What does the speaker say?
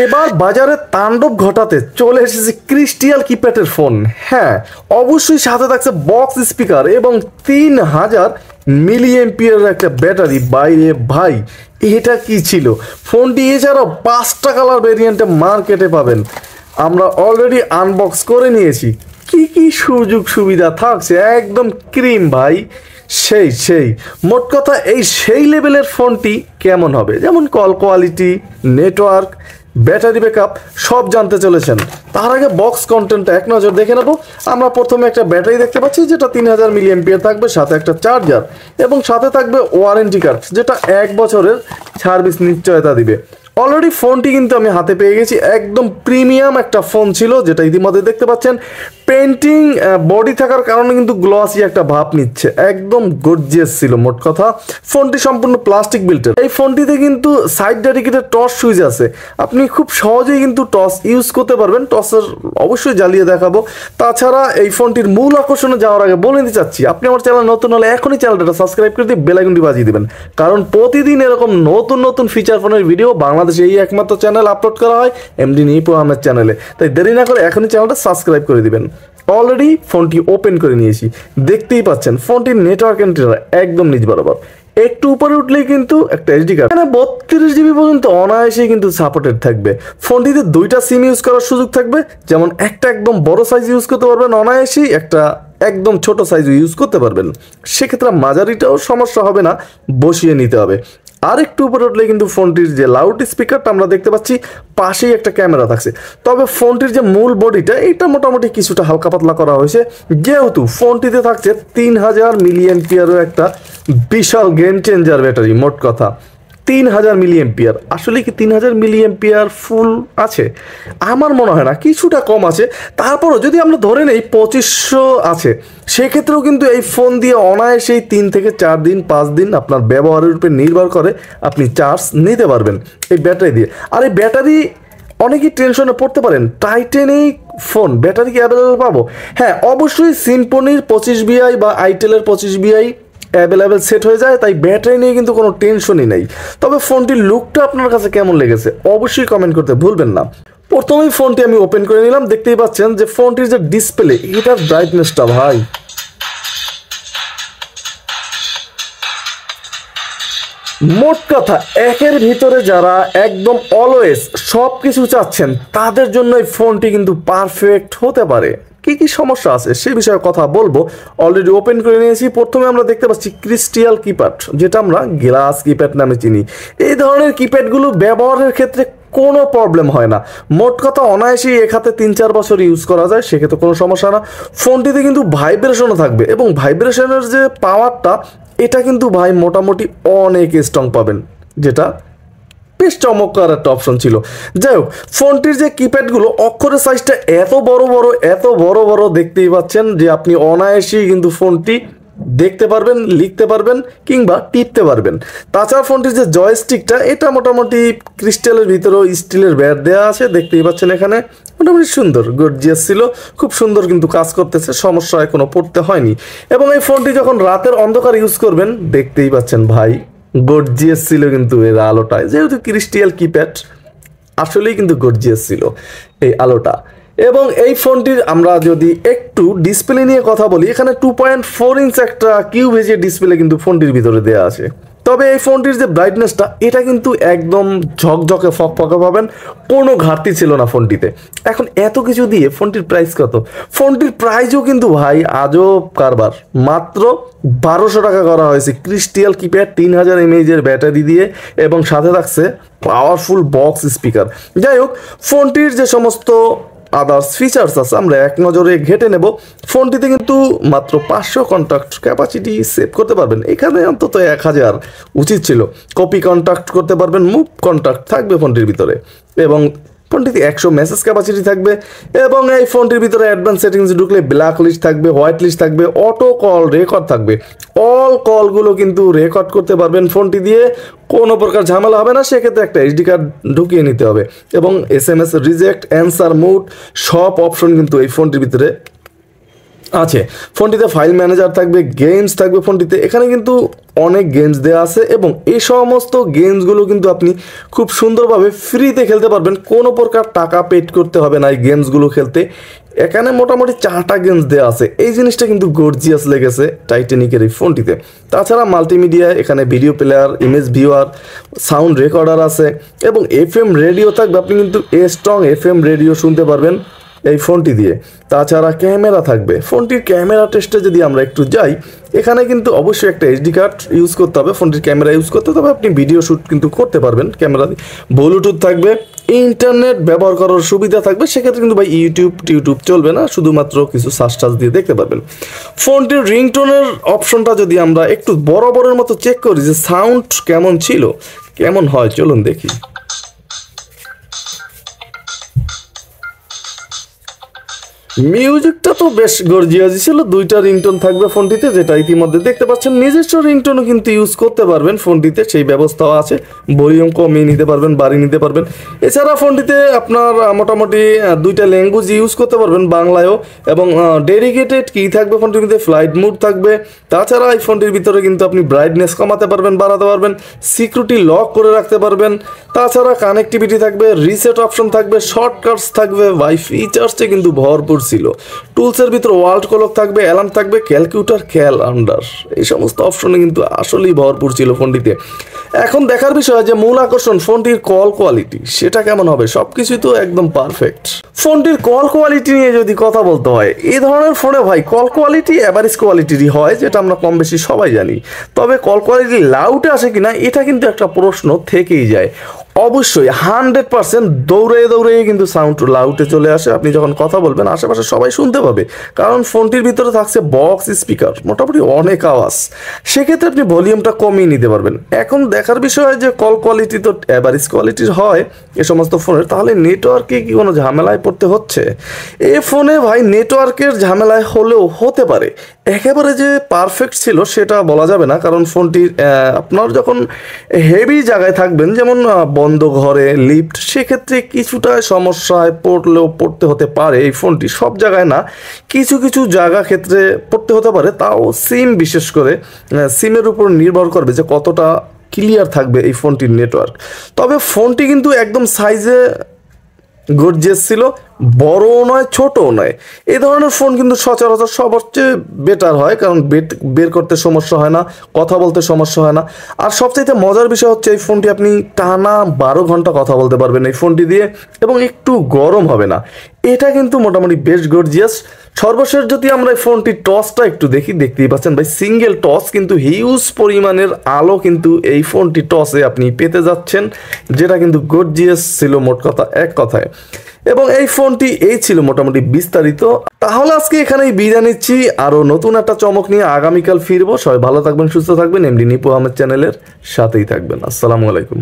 এবার বাজারে তাণ্ডব ঘটাতে চলে এসেছে ক্রিস্টাল কিপ্যাডের ফোন। হ্যাঁ, অবশ্যই সাথে থাকছে বক্স স্পিকার এবং 3000 মিলি এম্পিয়ারের একটা ব্যাটারি। বাইরে ভাই, এটা কি ছিল? ফোনটি এছাড়াও 5টা কালার ভেরিয়েন্টে মার্কেটে পাবেন। আমরা অলরেডি আনবক্স করে নিয়েছি। কি কি সুযোগ সুবিধা থাকছে, একদম ক্রিম ভাই। সেই মোট কথা, এই সেই লেভেলের ফোনটি কেমন হবে, যেমন call quality, network, battery backup সব জানতে চলেছেন। তার আগে বক্স কন্টেন্টটা এক নজর দেখে নেব। আমরা প্রথমে একটা ব্যাটারি দেখতে পাচ্ছি, যেটা 3000 মিলি এম্পিয়ার থাকবে, সাথে একটা চার্জার এবং সাথে থাকবে ওয়ারেন্টি কার্ড, যেটা 1 বছরের সার্ভিস নিশ্চয়তা দিবে। অলরেডি ফোনটি কিন্তু আমি হাতে পেয়ে গেছি। একদম প্রিমিয়াম একটা ফোন ছিল, যেটা ইতিমধ্যে দেখতে পাচ্ছেন। পেন্টিং বডি থাকার কারণে কিন্তু গ্লসি একটা ভাব নিচ্ছে, একদম গর্জিয়াস ছিল। মোট কথা, ফোনটি সম্পূর্ণ প্লাস্টিক বিল্টের। এই ফোনটিতে কিন্তু সাইড ডেডিকেটেড টর্চ সুইচ আছে, আপনি খুব সহজেই কিন্তু টর্চ ইউজ করতে পারবেন। টর্চের অবশ্যই জ্বালিয়ে দেখাবো। তাছাড়া এই ফোনটির মূল আকর্ষণে যাওয়ার আগে বলে দিতে চাচ্ছি, আপনি আমার চ্যানেল নতুন হলে এখনই চ্যানেলটা সাবস্ক্রাইব করে দিয়ে বেল আইকনটি বাজিয়ে দিবেন, কারণ প্রতিদিন এরকম নতুন নতুন ফিচার ফোনের ভিডিও বাংলাদেশে এই একমাত্র চ্যানেল আপলোড করা হয়, এমডি নিপু আহমেদ চ্যানেলে। তাই দেরি না করে এখনই চ্যানেলটা সাবস্ক্রাইব করে দিবেন। অলরেডি ফোনটি ওপেন করে নিয়েছি, দেখতেই পাচ্ছেন ফোনটির নেটওয়ার্ক এন্ট্রিটা একদম নিজ বরাবর। একটু উপরে উঠলেই কিন্তু একটা এইচডি কার্ড, এখানে 32 জিবি পর্যন্ত অনায়াসেই কিন্তু সাপোর্টেড থাকবে। ফোনটিতে 2টা সিম ইউজ করার সুযোগ থাকবে, যেমন একটা একদম বড় সাইজ ইউজ করতে পারবেন অনায়াসেই, একটা একদম ছোট সাইজ ইউজ করতে পারবেন। সেক্ষেত্রে মাঝারিটাও সমস্যা হবে না, বসিয়ে নিতে হবে। আর একটু উপরে উঠলে কিন্তু ফোনটির যে লাউড স্পিকারটা আমরা দেখতে পাচ্ছি, পাশেই একটা ক্যামেরা থাকছে। তবে ফোনটির যে মূল বডিটা, এটা মোটামুটি কিছুটা হালকা পাতলা করা হয়েছে, যেহেতু ফোনটিতে থাকছে 3000 মিলি এম্পিয়ারের একটা বিশাল গেম চেঞ্জার ব্যাটারি। মোট কথা 3000 মিলি এম্পিয়ার। আসলে কি 3000 মিলি এম্পিয়ার ফুল আছে? আমার মনে হয় না, কিছুটা কম আছে। তারপরও যদি আমরা ধরে নেই 2500 আছে, সেক্ষেত্রেও কিন্তু এই ফোন দিয়ে অনায়াসেই 3 থেকে 4 দিন 5 দিন আপনার ব্যবহারের উপর নির্ভর করে আপনি চার্জ নিতে পারবেন এই ব্যাটারি দিয়ে। আর এই ব্যাটারি, অনেকেই টেনশনে পড়তে পারেন, টাইটেনিক ফোন ব্যাটারি কি অ্যাভেলেবেল পাবো? হ্যাঁ, অবশ্যই সিম্ফনির 25 VI বা আইটেলের 25 VI অ্যাভেলেবেল সেট হয়ে যায়, তাই ব্যাটারি নিয়ে কিন্তু কোনো টেনশনই নেই। তবে ফোনটির লুকটা আপনার কাছে কেমন লেগেছে অবশ্যই কমেন্ট করতে ভুলবেন না। প্রথমেই ফোনটি আমি ওপেন করে নিলাম। দেখতেই পাচ্ছেন যে ফোনটির যে ডিসপ্লে, এটার ব্রাইটনেসটা ভাই, মোট কথা একের ভিতরে যারা একদম অলওয়েজ সব কিছু চাচ্ছেন, তাদের জন্য এই ফোনটি কিন্তু পারফেক্ট হতে পারে। কি কি সমস্যা আছে সে বিষয়ে কথা বলবো। অলরেডি ওপেন করে নিয়েছি। প্রথমে আমরা দেখতে পাচ্ছি ক্রিস্টাল কিপ্যাড, যেটা আমরা গ্লাস কিপ্যাড নামে চিনি। এই ধরনের কিপ্যাডগুলো ব্যবহারের ক্ষেত্রে কোনো প্রবলেম হয় না। মোট কথা অনায়াসেই এক হাতে 3-4 বছর ইউজ করা যায়, সেক্ষেত্রে কোনো সমস্যা না। ফোনটিতে কিন্তু ভাইব্রেশনও থাকবে এবং ভাইব্রেশনের যে পাওয়ারটা, এটা কিন্তু ভাই মোটামুটি অনেক স্ট্রং পাবেন, যেটা বেশ চমৎকার একটা অপশন ছিল। যাই হোক, ফোনটির যে কিপ্যাডগুলো, অক্ষরের সাইজটা এত বড় বড় দেখতেই পাচ্ছেন যে আপনি অনায়াসেই কিন্তু ফোনটি দেখতে পারবেন, লিখতে পারবেন কিংবা টিপতে পারবেন। তাছাড়া ফোনটির যে জয়স্টিকটা, এটা মোটামুটি ক্রিস্টালের ভিতরেও স্টিলের ব্যাট দেওয়া আছে, দেখতেই পাচ্ছেন এখানে। মোটামুটি সুন্দর গর্জিয়াস ছিল, খুব সুন্দর কিন্তু কাজ করতেছে, সমস্যায় কোনো পড়তে হয়নি। এবং এই ফোনটি যখন রাতের অন্ধকার ইউজ করবেন, দেখতেই পাচ্ছেন ভাই গর্জিয়াস ছিল কিন্তু এর আলোটায়। যেহেতু ক্রিস্টাল কিপ্যাড, আসলেই কিন্তু গর্জিয়াস ছিল এই আলোটা। এবং এই ফোনটির আমরা যদি একটু ডিসপ্লে নিয়ে কথা বলি, এখানে 2.4 ইঞ্চ একটা কিউভেজ ডিসপ্লে কিন্তু ফোনটির ভিতরে দেওয়া আছে। তবে এই ফোনটির যে ব্রাইটনেসটা, এটা কিন্তু একদম ঝকঝকে ফকফকে পাবেন, কোনো ঘাটতি ছিল না ফোনটিতে। এখন এত কিছু দিয়ে ফোনটির প্রাইস কত? ফোনটির প্রাইসও কিন্তু ভাই আজব কারবার, মাত্র 1200 টাকা করা হয়েছে ক্রিস্টাল কিপ্যাড 3000 mAh ব্যাটারি দিয়ে, এবং সাথে থাকছে পাওয়ারফুল বক্স স্পিকার। যাই হোক, ফোনটির যে সমস্ত আদার্স ফিচার্স আছে আমরা এক নজরে ঘেটে নেব। ফোনটিতে কিন্তু মাত্র 500 কন্ট্যাক্ট ক্যাপাসিটি সেভ করতে পারবেন, এখানে অন্তত 1000 উচিত ছিল। কপি কন্ট্যাক্ট করতে পারবেন, মুভ কন্ট্যাক্ট থাকবে ফোনটির ভিতরে, এবং ফোনটিতে 100 মেসেজ ক্যাপাসিটি থাকবে। এবং এই ফোনটির ভিতরে অ্যাডভান্স সেটিংস ঢুকলে ব্ল্যাক লিস্ট থাকবে, হোয়াইট লিস্ট থাকবে, অটো কল রেকর্ড থাকবে। অল কলগুলো কিন্তু রেকর্ড করতে পারবেন ফোনটি দিয়ে, কোনো প্রকার ঝামেলা হবে না। সেক্ষেত্রে একটা এইচডি কার্ড ঢুকিয়ে নিতে হবে। এবং SMS রিজেক্ট, অ্যান্সার, মুড সব অপশন কিন্তু এই ফোনটির ভিতরে আছে। ফোনটিতে ফাইল ম্যানেজার থাকবে, গেমস থাকবে ফোনটিতে। এখানে কিন্তু অনেক গেমস দেওয়া আছে এবং এই সমস্ত গেমসগুলো কিন্তু আপনি খুব সুন্দরভাবে ফ্রিতে খেলতে পারবেন, কোনো প্রকার টাকা পেড করতে হবে না এই গেমসগুলো খেলতে। এখানে মোটামুটি 4টা গেমস দেওয়া আছে, এই জিনিসটা কিন্তু গর্জিয়াস লেগেছে টাইটানিকের এই ফোনটিতে। তাছাড়া মাল্টিমিডিয়া, এখানে video player, image viewer, sound recorder আছে এবং এফএম রেডিও থাকবে। আপনি কিন্তু স্ট্রং এফএম রেডিও শুনতে পারবেন এই ফোনটি দিয়ে। তাছাড়া ক্যামেরা থাকবে। ফোনটির ক্যামেরা টেস্টে যদি আমরা একটু যাই, এখানে কিন্তু অবশ্যই একটা এইচডি কার্ড ইউজ করতে হবে, ফোনটির ক্যামেরা ইউজ করতে হবে। আপনি ভিডিও শ্যুট কিন্তু করতে পারবেন ক্যামেরা দিয়ে। ব্লুটুথ থাকবে, ইন্টারনেট ব্যবহার করার সুবিধা থাকবে। সেক্ষেত্রে কিন্তু ভাই ইউটিউব চলবে না, শুধুমাত্র কিছু সার্চ টাচ দিয়ে দেখতে পারবেন। ফোনটির রিংটোনের অপশনটা যদি আমরা একটু বরাবরের মতো চেক করি যে সাউন্ড কেমন ছিল, কেমন হয়, চলুন দেখি। মিউজিকটা তো বেশ গর্জিয়াসই ছিল। 2টা রিংটোন থাকবে ফোনটিতে, যেটা ইতিমধ্যে দেখতে পাচ্ছেন। নিজস্ব রিংটোনও কিন্তু ইউজ করতে পারবেন ফোনটিতে, সেই ব্যবস্থাও আছে। ভলিউম কমিয়ে নিতে পারবেন, বাড়িয়ে নিতে পারবেন। এছাড়া ফোনটিতে আপনার মোটামুটি 2টা ল্যাঙ্গুয়েজ ইউজ করতে পারবেন, বাংলায়ও এবং ডেডিকেটেড কি থাকবে ফোনটিতে, ফ্লাইট মুড থাকবে। তাছাড়া এই ফোনটির ভিতরে কিন্তু আপনি ব্রাইটনেস কমাতে পারবেন, বাড়াতে পারবেন, সিকিউরিটি লক করে রাখতে পারবেন। তাছাড়া কানেক্টিভিটি থাকবে, রিসেট অপশন থাকবে, শর্টকাটস থাকবে, ভাই ফিচার্সে কিন্তু ভরপুর ছিল। টুলসের ভিতর ওয়ার্ল্ড ক্লক থাকবে, অ্যালার্ম থাকবে, ক্যালকুলেটর, ক্যালেন্ডার, এই সমস্ত অপশনে কিন্তু আসলেই ভরপুর ছিল ফোনটিতে। এখন দেখার বিষয় যে মূল আকর্ষণ ফোনটির কল কোয়ালিটি, সেটা কেমন হবে। সবকিছুই তো একদম পারফেক্ট। ফোনটির কল কোয়ালিটি নিয়ে যদি কথা বলতে হয়, এই ধরনের ফোনে ভাই কল কোয়ালিটি অ্যাভারেজ কোয়ালিটিরই হয়, যেটা আমরা কম বেশি সবাই জানি। তবে কল কোয়ালিটি লাউডে আসে কিনা, এটা কিন্তু একটা প্রশ্ন থেকেই যায়। অবশ্যই 100% দৌড়ে কিন্তু সাউন্ড লাউডে চলে আসে। আপনি যখন কথা বলবেন আশেপাশে সবাই শুনতে পাবে, কারণ ফোনটির ভিতরে থাকছে বক্স স্পিকার, মোটামুটি অনেক আওয়াজ। সেক্ষেত্রে আপনি ভলিউমটা কমিয়ে নিতে পারবেন। এখন দেখার বিষয় যে কল কোয়ালিটি তো অ্যাভারেজ কোয়ালিটির হয় এ সমস্ত ফোনের, তাহলে নেটওয়ার্কে কি কোনো ঝামেলায় পড়তে হচ্ছে? এ ফোনে ভাই নেটওয়ার্কের ঝামেলায় হলেও হতে পারে, একেবারে যে পারফেক্ট ছিল সেটা বলা যাবে না। কারণ ফোনটির আপনার যখন হেভি জায়গায় থাকবেন, যেমন বন্ধ ঘরে, লিফট, সেক্ষেত্রে কিছুটা সমস্যায় পড়তে হতে পারে। এই ফোনটি সব জায়গায় না, কিছু কিছু জায়গা ক্ষেত্রে পড়তে হতে পারে। তাও সিম, বিশেষ করে সিমের উপর নির্ভর করবে যে কতটা ক্লিয়ার থাকবে এই ফোনটির নেটওয়ার্ক। তবে ফোনটি কিন্তু একদম সাইজে গর্জিয়াস ছিল, বড়ও নয় ছোটও নয়। এই ধরনের ফোন কিন্তু সচরাচর সবচেয়ে বেটার হয়, কারণ বের করতে সমস্যা হয় না, কথা বলতে সমস্যা হয় না। আর সবচাইতে মজার বিষয় হচ্ছে এই ফোনটি আপনি টানা 12 ঘন্টা কথা বলতে পারবেন এই ফোনটি দিয়ে, এবং একটু গরম হবে না। এটা কিন্তু মোটামুটি বেশ গর্জিয়াস। সর্বশেষ যদি আমরা এই ফোনটির টসটা একটু দেখি, দেখতেই পাচ্ছেন ভাই সিঙ্গেল টস, কিন্তু হিউজ পরিমাণের আলো কিন্তু এই ফোনটি টসে আপনি পেতে যাচ্ছেন, যেটা কিন্তু গর্জিয়াস ছিল মোট কথা এক কথায়। এবং এই ফোনটি এই ছিল মোটামুটি বিস্তারিত। তাহলে আজকে এখানেই বিদায় নিচ্ছি, আরও নতুন একটা চমক নিয়ে আগামীকাল ফিরবো। সবাই ভালো থাকবেন, সুস্থ থাকবেন, এমডি নিপু আহমেদ চ্যানেলের সাথেই থাকবেন। আসসালামু আলাইকুম।